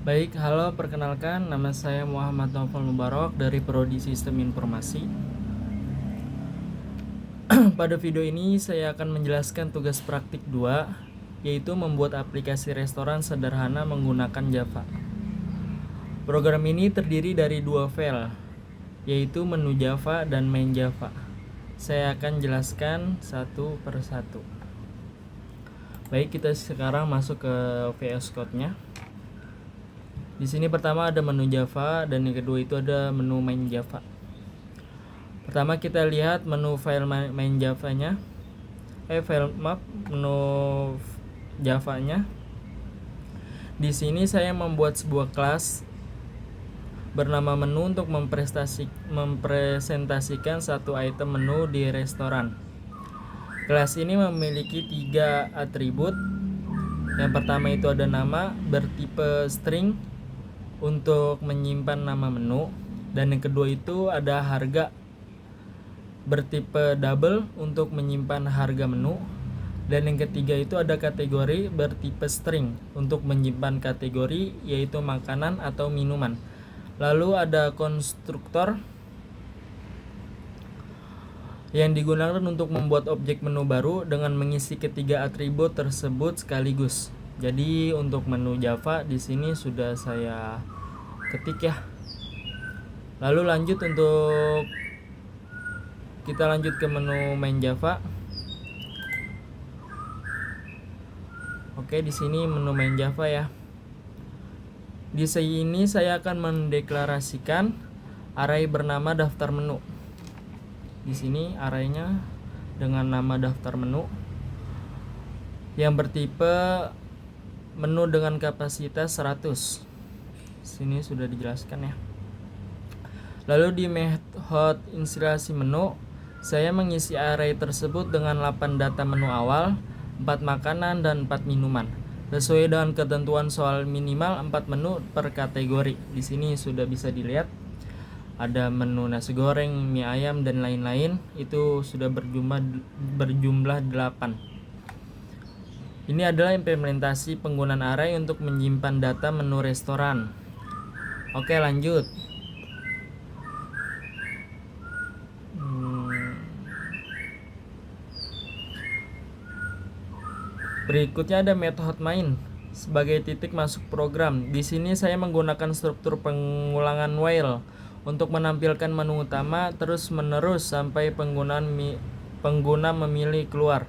Baik, halo, perkenalkan nama saya Muhammad Novel Mubarok dari Prodi Sistem Informasi. Pada video ini saya akan menjelaskan tugas praktik 2, yaitu membuat aplikasi restoran sederhana menggunakan Java. Program ini terdiri dari 2 file, yaitu menu Java dan main Java. Saya akan jelaskan satu per satu. Baik, kita sekarang masuk ke VS Code-nya. Di sini pertama ada menu Java dan yang kedua itu ada menu main Java. Pertama kita lihat menu file main Java-nya. Menu Java-nya. Di sini saya membuat sebuah kelas bernama menu untuk mempresentasikan satu item menu di restoran. Kelas ini memiliki 3 atribut. Yang pertama itu ada nama bertipe string untuk menyimpan nama menu, dan yang kedua itu ada harga bertipe double untuk menyimpan harga menu, dan yang ketiga itu ada kategori bertipe string untuk menyimpan kategori, yaitu makanan atau minuman. Lalu ada konstruktor yang digunakan untuk membuat objek menu baru dengan mengisi ketiga atribut tersebut sekaligus. Jadi untuk menu Java di sini sudah saya ketik ya. Lalu kita lanjut ke menu main Java. Oke, di sini menu main Java ya. Di sini saya akan mendeklarasikan array bernama daftar menu. Di sini arraynya dengan nama daftar menu yang bertipe menu dengan kapasitas 100. Sini sudah dijelaskan ya. Lalu di method instalasi menu, saya mengisi array tersebut dengan 8 data menu awal, 4 makanan dan 4 minuman. Sesuai dengan ketentuan soal minimal 4 menu per kategori. Di sini sudah bisa dilihat ada menu nasi goreng, mie ayam dan lain-lain. Itu sudah berjumlah 8. Ini adalah implementasi penggunaan array untuk menyimpan data menu restoran. Oke, lanjut. Berikutnya ada method main sebagai titik masuk program. Di sini saya menggunakan struktur pengulangan while untuk menampilkan menu utama terus-menerus sampai pengguna memilih keluar.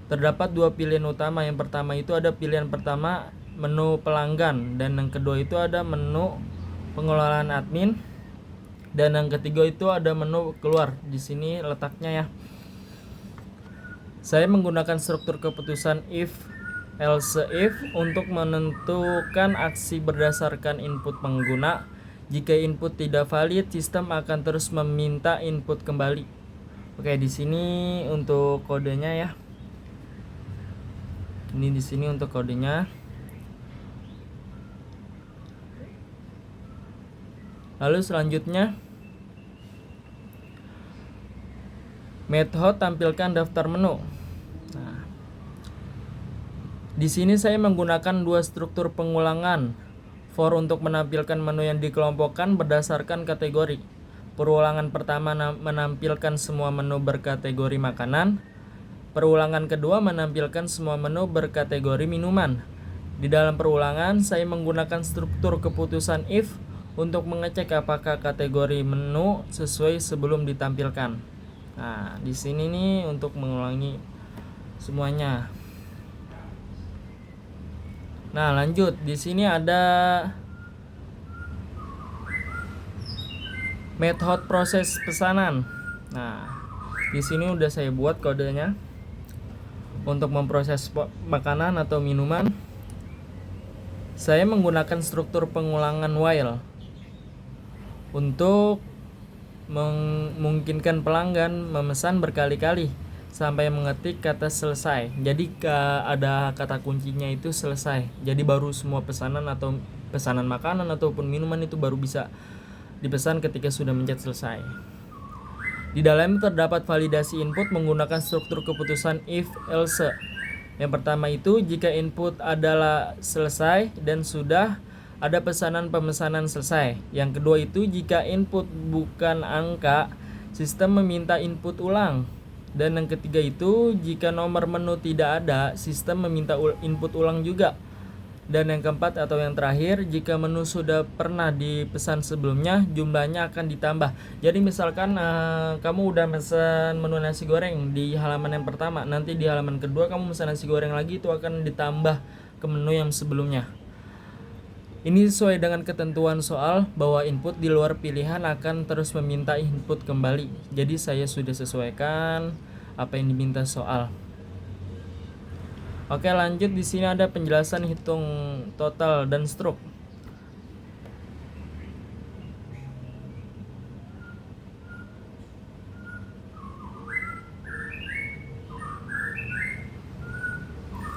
Terdapat 2 pilihan utama. Yang pertama itu ada pilihan pertama menu pelanggan, dan yang kedua itu ada menu pengelolaan admin, dan yang ketiga itu ada menu keluar. Di sini letaknya ya. Saya menggunakan struktur keputusan if else if untuk menentukan aksi berdasarkan input pengguna. Jika input tidak valid, sistem akan terus meminta input kembali. Oke, di sini untuk kodenya ya. Ini di sini untuk kodenya. Lalu selanjutnya method tampilkan daftar menu. Nah, di sini saya menggunakan 2 struktur pengulangan for untuk menampilkan menu yang dikelompokkan berdasarkan kategori. Perulangan pertama menampilkan semua menu berkategori makanan. Perulangan kedua menampilkan semua menu berkategori minuman. Di dalam perulangan saya menggunakan struktur keputusan if untuk mengecek apakah kategori menu sesuai sebelum ditampilkan. Nah, di sini nih untuk mengulangi semuanya. Nah, lanjut. Di sini ada method proses pesanan. Nah, di sini udah saya buat kodenya untuk memproses makanan atau minuman. Saya menggunakan struktur pengulangan while untuk memungkinkan pelanggan memesan berkali-kali sampai mengetik kata selesai. Jadi ada kata kuncinya itu selesai. Jadi baru semua pesanan atau pesanan makanan ataupun minuman itu baru bisa dipesan ketika sudah mencet selesai. Di dalamnya terdapat validasi input menggunakan struktur keputusan if else. Yang pertama itu jika input adalah selesai dan sudah, ada pemesanan selesai. Yang kedua itu jika input bukan angka, sistem meminta input ulang. Dan yang ketiga itu jika nomor menu tidak ada, sistem meminta input ulang juga. Dan yang keempat atau yang terakhir, jika menu sudah pernah dipesan sebelumnya, jumlahnya akan ditambah. Jadi misalkan kamu udah pesan menu nasi goreng di halaman yang pertama, nanti di halaman kedua kamu pesan nasi goreng lagi, itu akan ditambah ke menu yang sebelumnya. Ini sesuai dengan ketentuan soal bahwa input di luar pilihan akan terus meminta input kembali. Jadi saya sudah sesuaikan apa yang diminta soal. Oke, lanjut. Di sini ada penjelasan hitung total dan struk.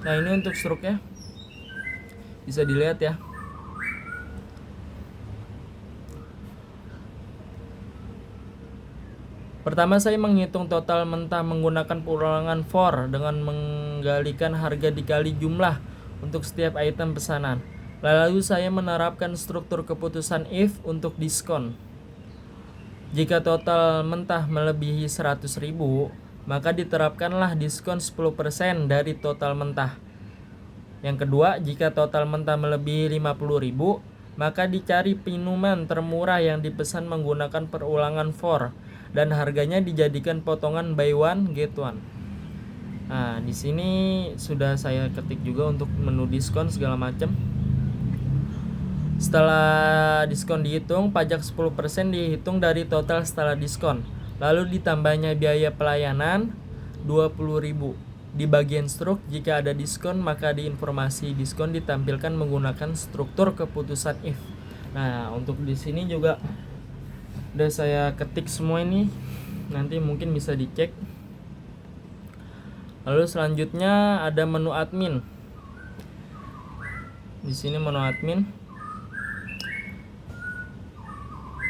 Nah, ini untuk struknya. Bisa dilihat ya. Pertama, saya menghitung total mentah menggunakan perulangan for dengan menggalikan harga dikali jumlah untuk setiap item pesanan. Lalu saya menerapkan struktur keputusan if untuk diskon. Jika total mentah melebihi 100.000, maka diterapkanlah diskon 10% dari total mentah. Yang kedua, jika total mentah melebihi 50.000, maka dicari minuman termurah yang dipesan menggunakan perulangan for dan harganya dijadikan potongan buy one get one. Nah, di sini sudah saya ketik juga untuk menu diskon segala macam. Setelah diskon dihitung, pajak 10% dihitung dari total setelah diskon. Lalu ditambahnya biaya pelayanan 20.000. Di bagian struk, jika ada diskon, maka di informasi diskon ditampilkan menggunakan struktur keputusan if. Nah, untuk di sini juga udah saya ketik semua ini, nanti mungkin bisa dicek. Lalu selanjutnya ada menu admin. Di sini menu admin.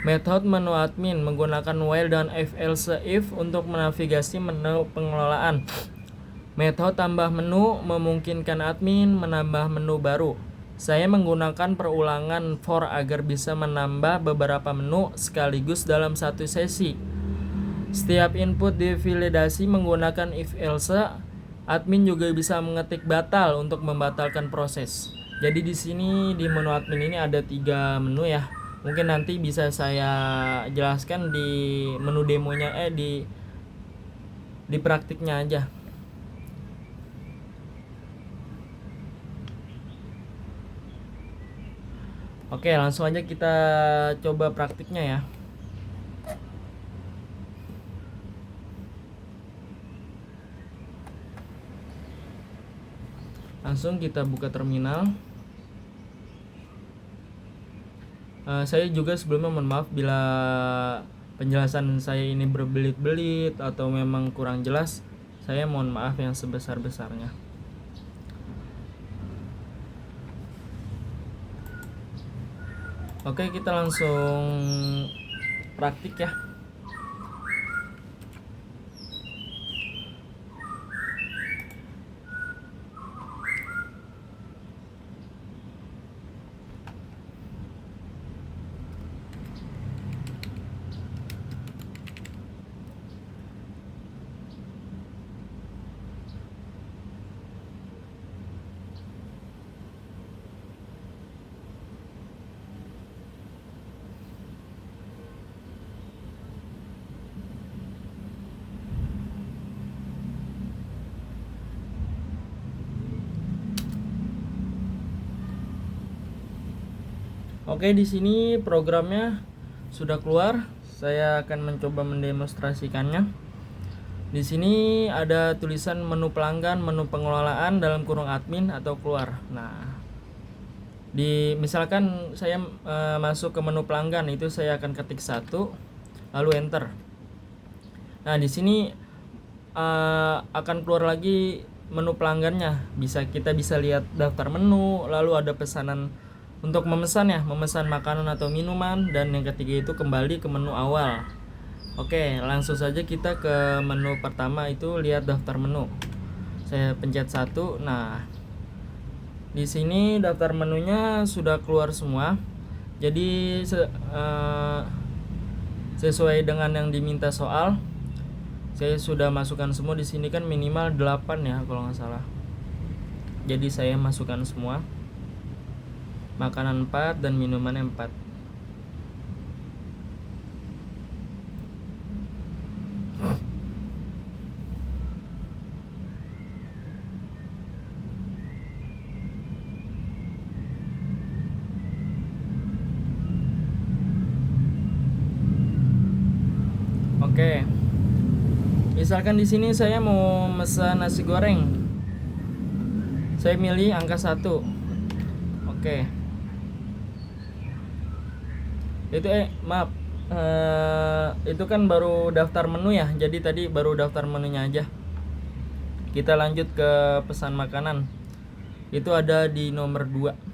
Metode menu admin menggunakan while dan else if untuk menavigasi menu pengelolaan. Metode tambah menu memungkinkan admin menambah menu baru. Saya menggunakan perulangan for agar bisa menambah beberapa menu sekaligus dalam satu sesi. Setiap input divalidasi menggunakan if else. Admin juga bisa mengetik batal untuk membatalkan proses. Jadi di sini di menu admin ini ada 3 menu ya. Mungkin nanti bisa saya jelaskan di menu demonya di praktiknya aja. Oke, langsung aja kita coba praktiknya ya. Langsung kita buka terminal. Saya juga sebelumnya mohon maaf bila penjelasan saya ini berbelit-belit atau memang kurang jelas. Saya mohon maaf yang sebesar-besarnya. Oke, kita langsung praktik ya. Oke, di sini programnya sudah keluar. Saya akan mencoba mendemonstrasikannya. Di sini ada tulisan menu pelanggan, menu pengelolaan dalam kurung admin atau keluar. Nah, misalkan saya masuk ke menu pelanggan, itu saya akan ketik 1 lalu enter. Nah, di sini akan keluar lagi menu pelanggannya. Kita bisa lihat daftar menu, lalu ada pesanan untuk memesan makanan atau minuman, dan yang ketiga itu kembali ke menu awal. Oke, langsung saja kita ke menu pertama, itu lihat daftar menu. Saya pencet 1. Nah, Di sini daftar menunya sudah keluar semua. Jadi sesuai dengan yang diminta soal, saya sudah masukkan semua. Di sini kan minimal 8 ya kalau nggak salah. Jadi saya masukkan semua. Makanan 4 dan minuman 4. Oke. Misalkan di sini saya mau pesan nasi goreng. Saya milih angka 1. Oke. Itu maaf. Itu kan baru daftar menu ya. Jadi tadi baru daftar menunya aja. Kita lanjut ke pesan makanan. Itu ada di nomor 2.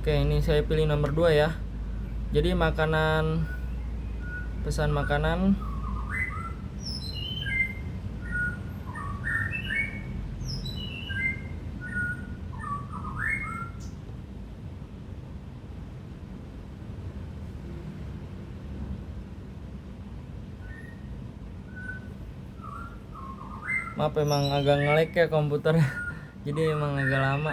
Oke, ini saya pilih nomor 2 ya. Jadi pesan makanan maaf emang agak nge-lag ya komputer. Jadi emang agak lama.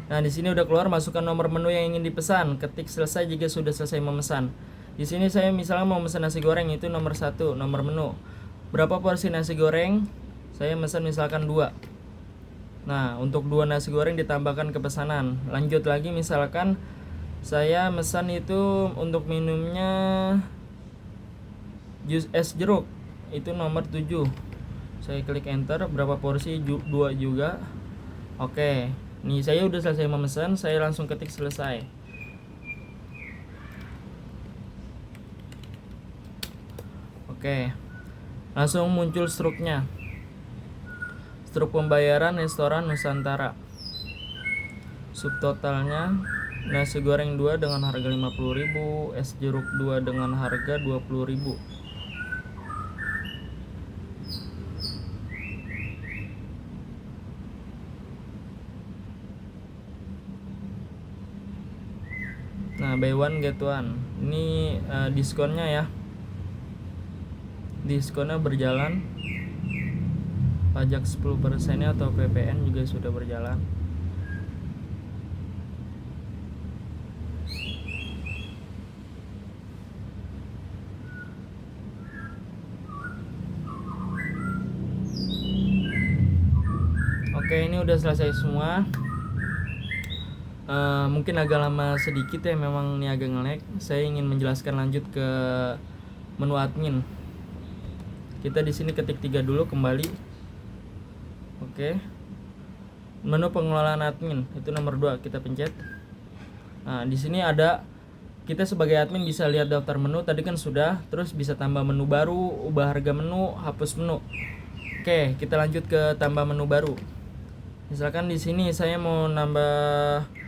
Nah, di sini udah keluar, masukkan nomor menu yang ingin dipesan. Ketik selesai jika sudah selesai memesan. Di sini saya misalnya mau pesan nasi goreng, itu nomor 1, nomor menu. Berapa porsi nasi goreng? Saya pesan misalkan 2. Nah, untuk 2 nasi goreng ditambahkan ke pesanan. Lanjut lagi, misalkan saya pesan itu untuk minumnya jus es jeruk. Itu nomor 7. Saya klik enter, berapa porsi? 2 juga. Oke. Nih saya udah selesai memesan, saya langsung ketik selesai. Oke. Langsung muncul struknya. Struk pembayaran restoran Nusantara. Subtotalnya nasi goreng 2 dengan harga 50.000, es jeruk 2 dengan harga 20.000. Nah, buy one get one. Ini diskonnya ya. Diskonnya berjalan. Pajak 10%-nya atau PPN juga sudah berjalan. Oke, ini udah selesai semua. Mungkin agak lama sedikit ya, memang ini agak nge-lag. Saya ingin menjelaskan lanjut ke menu admin. Kita di sini ketik 3 dulu, kembali. Oke. Menu pengelolaan admin itu nomor 2, kita pencet. Nah, di sini ada, kita sebagai admin bisa lihat daftar menu tadi kan sudah, terus bisa tambah menu baru, ubah harga menu, hapus menu. Oke, kita lanjut ke tambah menu baru. Misalkan di sini saya mau nambah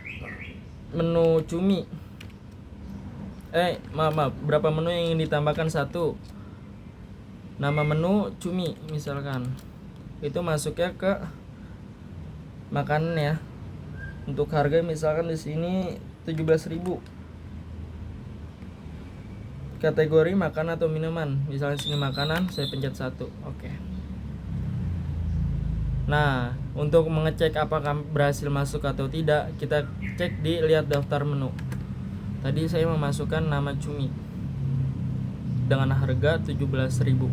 menu cumi. Maaf, berapa menu yang ingin ditambahkan? 1. Nama menu cumi misalkan. Itu masuknya ke makanan ya. Untuk harga misalkan di sini 17.000. Kategori makanan atau minuman. Misalnya sini makanan, saya pencet 1. Oke. Nah, untuk mengecek apakah berhasil masuk atau tidak, kita cek di lihat daftar menu. Tadi saya memasukkan nama cumi dengan harga 17.000.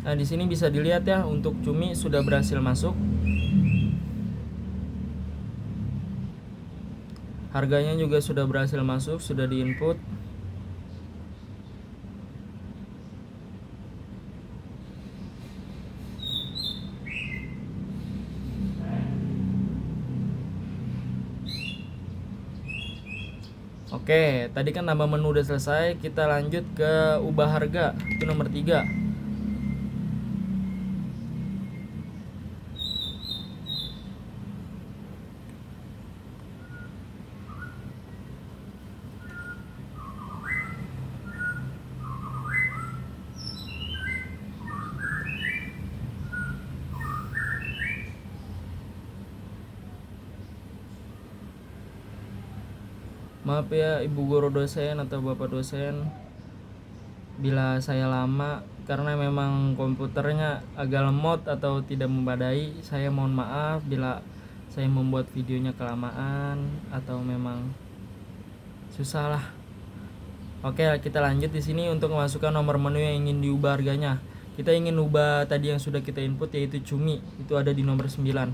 Nah, di sini bisa dilihat ya, untuk cumi sudah berhasil masuk. Harganya juga sudah berhasil masuk, sudah diinput. Oke, tadi kan nambah menu udah selesai, kita lanjut ke ubah harga, itu nomor 3. Maaf ya ibu guru dosen atau bapak dosen bila saya lama, karena memang komputernya agak lemot atau tidak memadai. Saya mohon maaf bila saya membuat videonya kelamaan atau memang susah lah. Oke, kita lanjut di sini untuk memasukkan nomor menu yang ingin diubah harganya. Kita ingin ubah tadi yang sudah kita input, yaitu cumi, itu ada di nomor 9.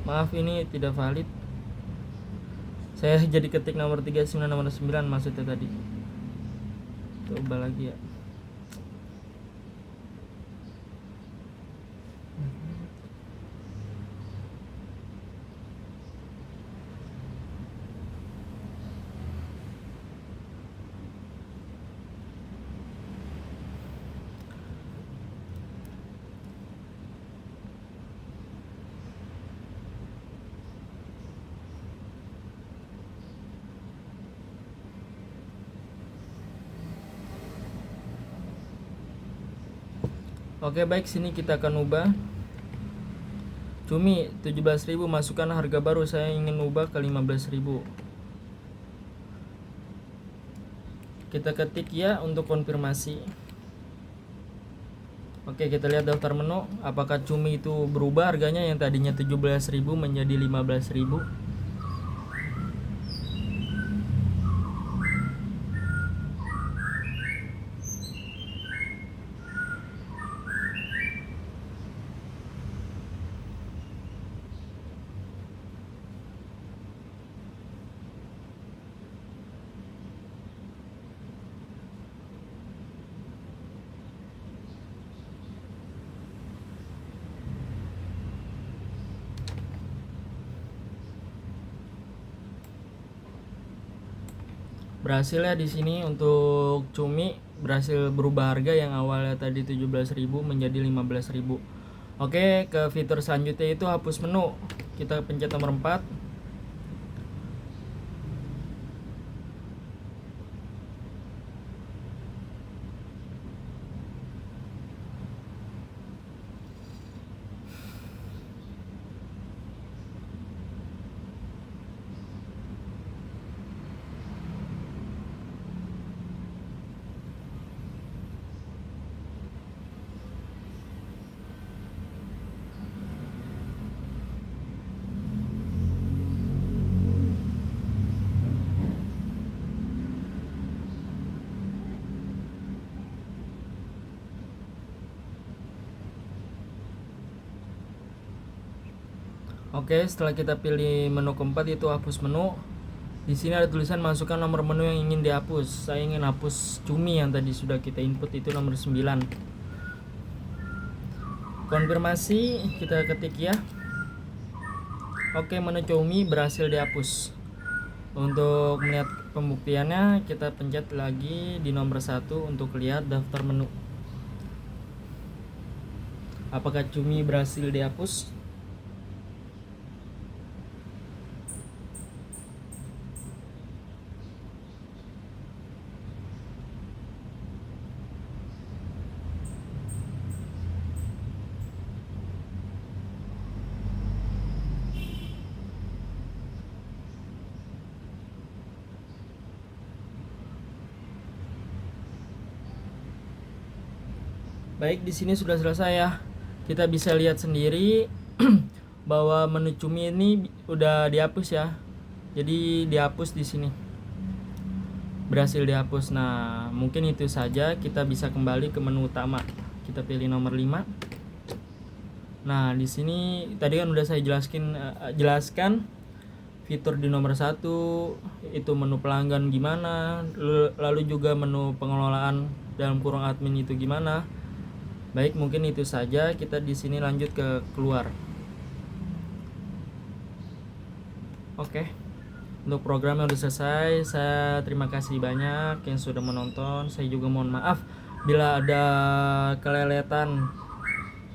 Maaf, ini tidak valid. Saya jadi ketik nomor 39 nomor 9 maksudnya tadi. Coba lagi ya. Oke, baik, sini kita akan ubah. Cumi 17.000, masukkan harga baru, saya ingin ubah ke 15.000. Kita ketik ya untuk konfirmasi. Oke, kita lihat daftar menu, apakah cumi itu berubah harganya yang tadinya 17.000 menjadi 15.000. Berhasil ya di sini untuk cumi berhasil berubah harga yang awalnya tadi 17.000 menjadi 15.000. Oke, ke fitur selanjutnya itu hapus menu. Kita pencet nomor 4. Oke, setelah kita pilih menu keempat itu hapus menu. Di sini ada tulisan masukkan nomor menu yang ingin dihapus. Saya ingin hapus cumi yang tadi sudah kita input, itu nomor 9. Konfirmasi, kita ketik ya. Oke, menu cumi berhasil dihapus. Untuk melihat pembuktiannya, kita pencet lagi di nomor 1 untuk lihat daftar menu. Apakah cumi berhasil dihapus? Baik, di sini sudah selesai ya. Kita bisa lihat sendiri bahwa menu cumi ini udah dihapus ya. Jadi dihapus di sini. Berhasil dihapus. Nah, mungkin itu saja. Kita bisa kembali ke menu utama. Kita pilih nomor 5. Nah, di sini tadi kan udah saya jelaskan fitur di nomor 1 itu menu pelanggan gimana, lalu juga menu pengelolaan dalam kurung admin itu gimana. Baik, mungkin itu saja. Kita di sini lanjut ke keluar. Oke. Untuk programnya udah selesai. Saya terima kasih banyak yang sudah menonton. Saya juga mohon maaf bila ada keleletan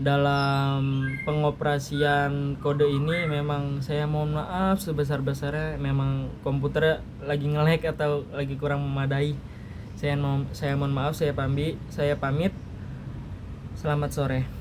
dalam pengoperasian kode ini. Memang saya mohon maaf sebesar-besarnya, memang komputer lagi nge-lag atau lagi kurang memadai. Saya mohon maaf, saya pamit. Selamat sore.